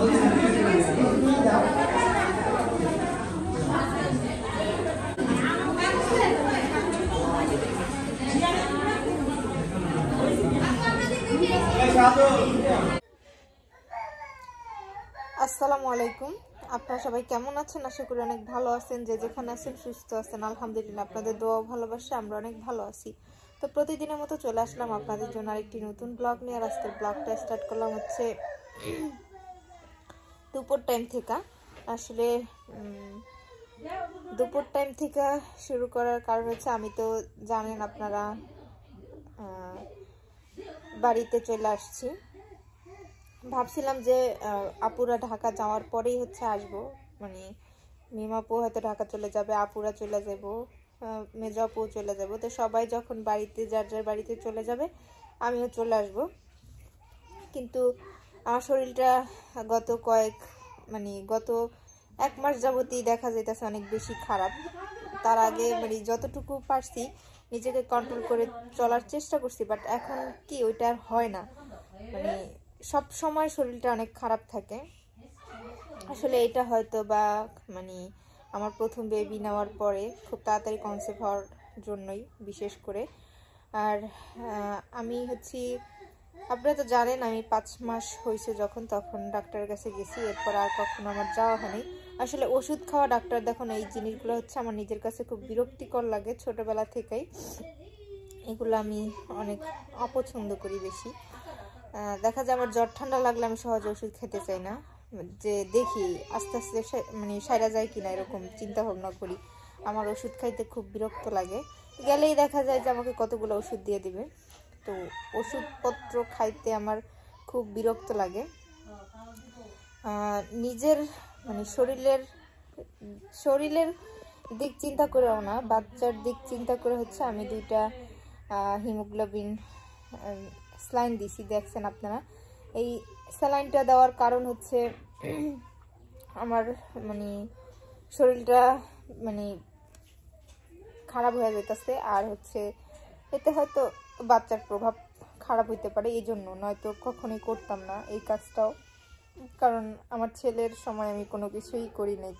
আসসালামু আলাইকুম। আপনারা সবাই কেমন আছেন? আশা করি অনেক ভালো আছেন। যে যেখানে আছেন সুস্থ আছেন, আলহামদুলিল্লাহ। আপনাদের দোয়া ভালোবাসা আমরা অনেক ভালো আছি। তো প্রতিদিনের মতো চলে আসলাম আপনাদের জন্য আরেকটি নতুন ব্লগ নিয়ে। আর আজকের ব্লগটা স্টার্ট করলাম হচ্ছে দুপুর টাইম থেকে। আসলে দুপুর টাইম থেকে শুরু করার কারণ হচ্ছে, আমি তো জানেন আপনারা বাড়িতে চলে আসছি। ভাবছিলাম যে আপুরা ঢাকা যাওয়ার পরেই হচ্ছে আসবো, মানে মিমাপু হয়তো ঢাকা চলে যাবে, আপুরা চলে যাবো, মেজাপু চলে যাব। তো সবাই যখন বাড়িতে যার যার বাড়িতে চলে যাবে আমিও চলে আসব। কিন্তু আমার শরীরটা গত 1 মাস যাবতই দেখা যাইতেছে অনেক বেশি খারাপ। তার আগে মানে যতটুকু পারছি নিজেকে কন্ট্রোল করে চলার চেষ্টা করছি, বাট এখন কি ওইটা আর হয় না। মানে সব সময় শরীরটা অনেক খারাপ থাকে। আসলে এটা হয়তো বা মানে আমার প্রথম বেবি নেওয়ার পরে খুব তাড়াতাড়ি কনসেপ্ট হওয়ার জন্যই বিশেষ করে। আর আমি হচ্ছি, আপনারা তো জানেন আমি 5 মাস হয়েছে তখন ডাক্তারের কাছে গেছি। এরপর আর কখনো আমার যাওয়া হয়নি। আসলে ওষুধ খাওয়া ডাক্তার দেখুন, এই জিনিসগুলো হচ্ছে আমার নিজের কাছে খুব বিরক্তিকর লাগে ছোটবেলা থেকেই। এগুলো আমি অনেক অপছন্দ করি বেশি। দেখা যায় আমার জ্বর ঠান্ডা লাগলে আমি সহজে ওষুধ খেতে চাই না, যে দেখি আস্তে আস্তে মানে সারা যায় কিনা এরকম চিন্তা ভাবনা করি। আমার ওষুধ খাইতে খুব বিরক্ত লাগে। গেলেই দেখা যায় যে আমাকে কতগুলো ওষুধ দিয়ে দিবে। তো ওষুধপত্র খাইতে আমার খুব বিরক্ত লাগে। নিজের মানে শরীরের দিক চিন্তা করেও না, বাচ্চার দিক চিন্তা করে হচ্ছে আমি 2টা হিমোগ্লোবিন স্যালাইন দিছি। দেখছেন আপনারা, এই স্যালাইনটা দেওয়ার কারণ হচ্ছে আমার মানে শরীরটা মানে খারাপ হয়ে যেতেছে। আর হচ্ছে এতে হয়তো বাচ্চার প্রভাব খারাপ হইতে পারে, এই জন্য। নয়তো কখনোই করতাম না এই কাজটাও, কারণ আমার ছেলের সময় আমি কোনো কিছুই করি নাই।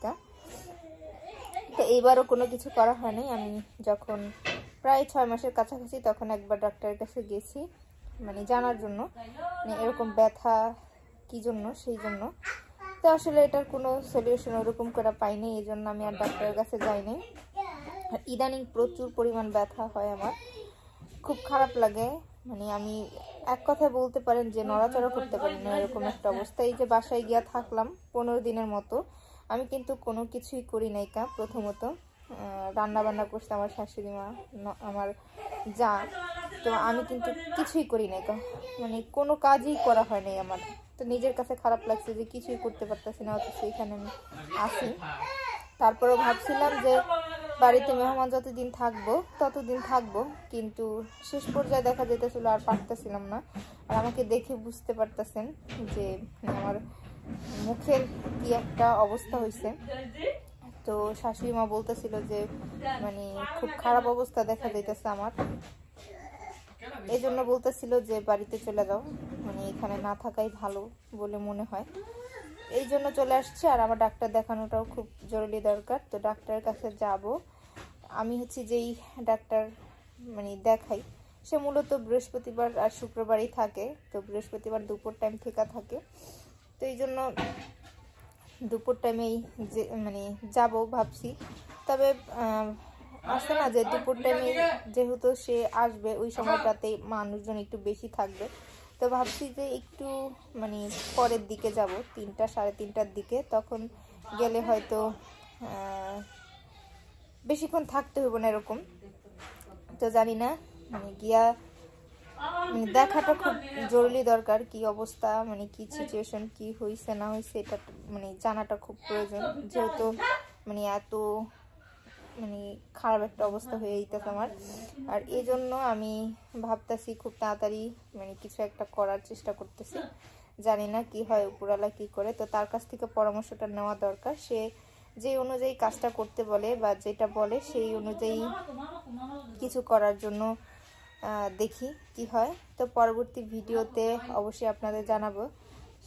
তো এইবারও কোনো কিছু করা হয়নি। আমি যখন প্রায় 6 মাসের কাছাকাছি তখন একবার ডাক্তারের কাছে গেছি, মানে জানার জন্য এরকম ব্যথা কি জন্য, সেই জন্য। তো আসলে এটার কোনো সলিউশন ওরকম করে পাইনি, এই জন্য আমি আর ডাক্তারের কাছে যাইনি। আর ইদানিং প্রচুর পরিমাণ ব্যথা হয় আমার, খুব খারাপ লাগে। মানে আমি এক কথায় বলতে পারেন যে নড়াচড়া করতে পারি না, এরকম একটা অবস্থা। এই যে বাসায় গিয়া থাকলাম 15 দিনের মতো, আমি কিন্তু কোনো কিছুই করি নাই। প্রথমত রান্না বান্না করছে আমার শাশুড়ি মা, আমার যা। তো আমি কিন্তু কিছুই করি নাই, মানে কোনো কাজই করা হয় নাই আমার। তো নিজের কাছে খারাপ লাগছে যে কিছুই করতে পারতেছি না, অথচ এখানে আমি আসি। তারপরেও ভাবছিলাম যে বাড়িতে মেহমান যতদিন থাকবো ততদিন থাকবো, কিন্তু শেষ পর্যায়ে দেখা যেতেছিল আর পারতেছিলাম না। আর আমাকে দেখে বুঝতে পারতেছেন যে আমার মুখের কি একটা অবস্থা হয়েছে। তো শাশুড়ি মা বলতেছিল যে মানে খুব খারাপ অবস্থা দেখা যাইতেছে আমার, এই জন্য বলতেছিল যে বাড়িতে চলে যাও, মানে এখানে না থাকাই ভালো বলে মনে হয়। এই জন্য চলে আসছে। আর আমার ডাক্তার দেখানোটাও খুব জরুরি দরকার। তো ডাক্তারের কাছে যাব। আমি হচ্ছে যেই ডাক্তার মানে দেখাই, সে মূলত বৃহস্পতিবার আর শুক্রবারই থাকে। তো বৃহস্পতিবার দুপুর টাইম থেকে থাকে। তো এই জন্য দুপুর টাইমেই যে মানে যাব ভাবছি। তবে আসে না যে দুপুর টাইমে যেহেতু সে আসবে, ওই সময়টাতে মানুষজন একটু বেশি থাকবে। তো ভাবছি যে একটু মানে পরের দিকে যাব, 3টা সাড়ে 3টার দিকে। তখন গেলে হয়তো বেশিক্ষণ থাকতে হবে না এরকম। তো জানি না, মানে গিয়া মানে দেখাটা খুব জরুরি দরকার, কি অবস্থা মানে কি সিচুয়েশন, কি হয়েছে না হয়েছে এটা মানে জানাটা খুব প্রয়োজন। যেহেতু মানে এত মানে খারাপ একটা অবস্থা হয়ে যেতেছে আমার। আর এই জন্য আমি ভাবতেছি খুব তাড়াতাড়ি মানে কিছু একটা করার চেষ্টা করতেছি। জানি না কি হয়, উপরওয়ালা কি করে। তো তার কাছ থেকে পরামর্শটা নেওয়া দরকার। সে যে অনুযায়ী কাজটা করতে বলে বা যেটা বলে সেই অনুযায়ী কিছু করার জন্য দেখি কি হয়। তো পরবর্তী ভিডিওতে অবশ্যই আপনাদের জানাবো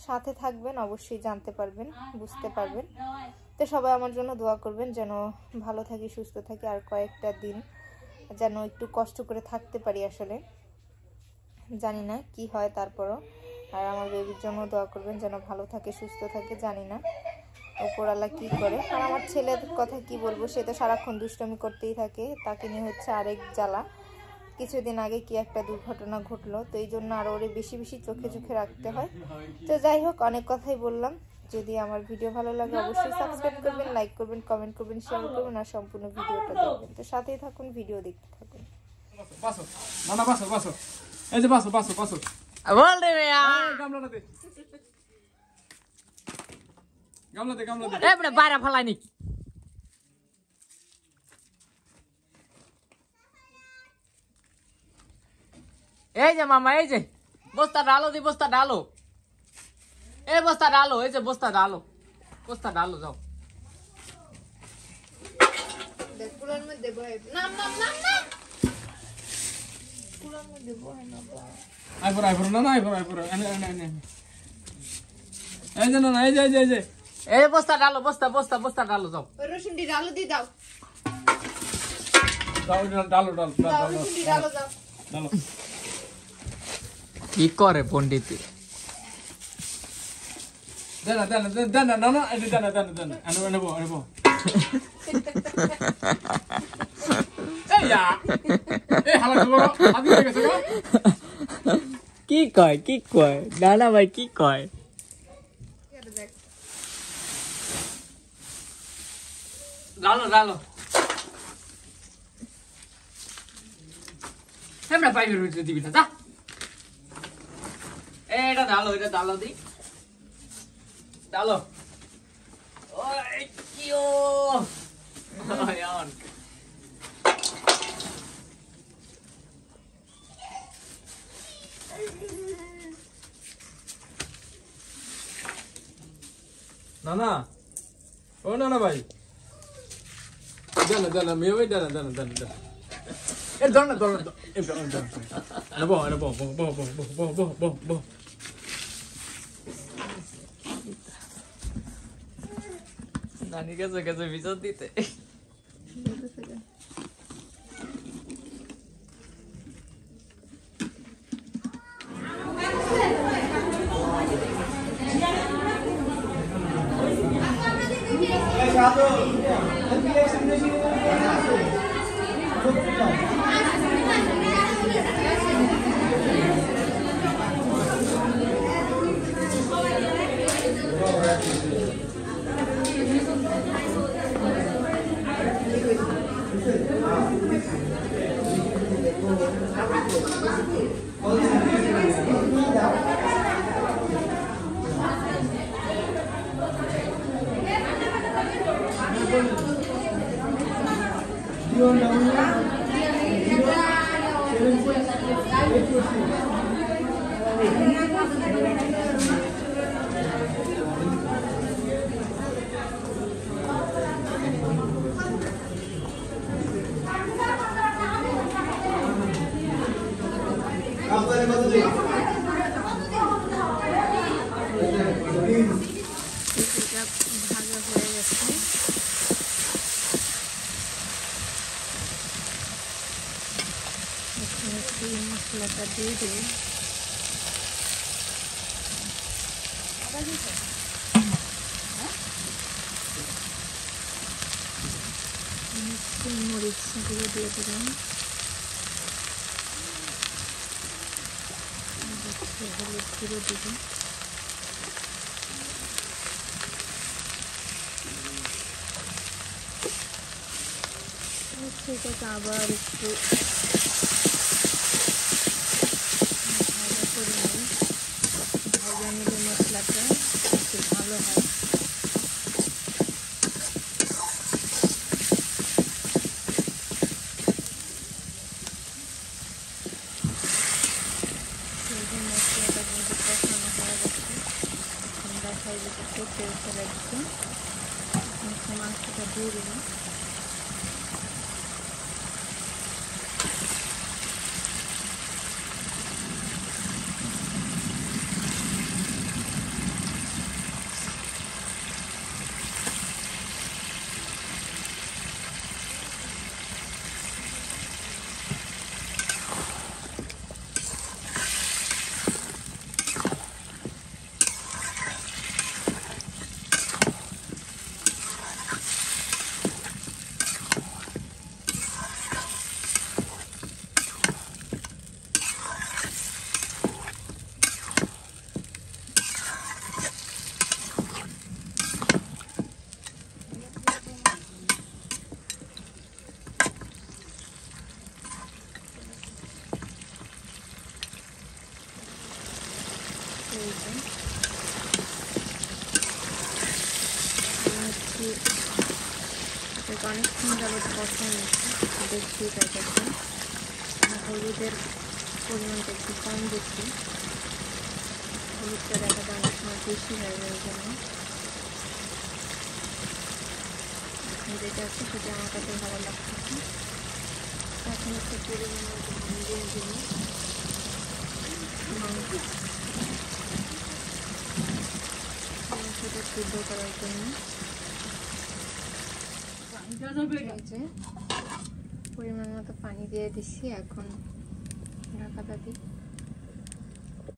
সাথে থাকবেন, অবশ্যই জানতে পারবেন, বুঝতে পারবেন। তো সবাই আমার জন্য দোয়া করবেন যেন ভালো থাকি, সুস্থ থাকি, আর কয়েকটা দিন যেন একটু কষ্ট করে থাকতে পারি। আসলে জানি না কি হয় তারপরও। আর আমার বেবির জন্য দোয়া করবেন যেন ভালো থাকে, সুস্থ থাকে। জানি না উপরওয়ালা কি করে। আর আমার ছেলের কথা কি বলবো, সে তো সারাক্ষণ দুষ্টমি করতেই থাকে। তাকে নিয়ে হচ্ছে আরেক জ্বালা। কিছুদিন আগে কি একটা দুর্ঘটনা ঘটলো, তো এই জন্য আরো ওরে বেশি বেশি চোখে চোখে রাখতে হয়। তো যাই হোক, অনেক কথাই বললাম। যদি আমার ভিডিও ভালো লাগে অবশ্যই সাবস্ক্রাইব করবেন, লাইক করবেন, কমেন্ট করবেন, শেয়ার করবেন, আর সম্পূর্ণ ভিডিওটা দেখবেন। তো সাথেই থাকুন, ভিডিও দেখতে থাকুন। বাসো নানা, বাসো বাসো, এই যে বাসো বাসো বাসো, বল দে মিয়া, গামলাটা দে, গামলা দে, গামলা দে। এবারে বাইরে ফেলাইনি। এই যে মামা, এই যে বস্তা ডালো, দি বস্তা ডালো, এই বস্তা ডালো, এই যে বস্তা ডালো, বস্তা ডালো, যাও। পুরান মধ্যে বয় নাম নাম নাম নাম পুরান মধ্যে বয় না বা আইফোন আইফোন না, আইফোন আইফোন, এনে এনে এনে, এই যে না, এই যে এই যে এই বস্তা ডালো, বস্তা বস্তা বস্তা ডালো, যাও। ওই রসুনটি ডালো দি দাও, দাও, ডালো ডালো দাও ডালো রসুনটি ডালো দাও। ডালো। কি করে পণ্ডিত? দেনা দেনা দেনা না না, এই দেনা দেনা দেনা, এনে এনে বো, এনে বো। এই ইয়া, এই হালা করো, আদি হয়ে গেছে গো। কি কয়, কি কয় নানা ভাই, কি কয়? ডালো ডালো, আমরা পাইবের ভিতরে দিবি না, যা। এটা ডালো, এটা ডালো দি, ডালো। ওই কিও আয়ান, না না, ও না না ভাই, দেনা দেনা, মেয়ে ভাই দেনা দেনা দেনা দেনা। এর ধর না, ধর না, এর ধর না, এনে বো, এনে বো, বো বো বো বো বো বো বো। নানি গেছে গেছে বিচার দিতে। ভাজা হয়ে গেছে। এখানে সেই মশলাটা দিয়ে দেব। মরিচ গুলো দিয়ে দিলাম, হলুদ গুঁড়ো দিব, সেটাকে আবার একটু ভালো করে নিই। ভাজা নিলে মশলাটা একটু ভালো হয়। মশলাটা কিন্তু কষানো হয়ে গেছে, এখন দেখাই যেতেছে তেল ছেড়ে দিচ্ছে। মাংসটা দিয়ে দিলাম। অনেকক্ষণ যাবত কষানো হচ্ছে, দেখতেই পাইতেছেন। হলুদের পরিমাণটা একটু কম দিচ্ছি, হলুদটা দেখা যায় অনেক সময় বেশি হয়ে যায়, জন্য যেটা আছে সেটা আমার কাছে ভালো লাগতেছে। এখন একটু পরিমাণ মতো পানি দিয়ে দিব মাংসটা সিদ্ধ করার জন্য। পরিমাণ মতো পানি দিয়ে দিচ্ছি, এখন ঢাকাটা দিই।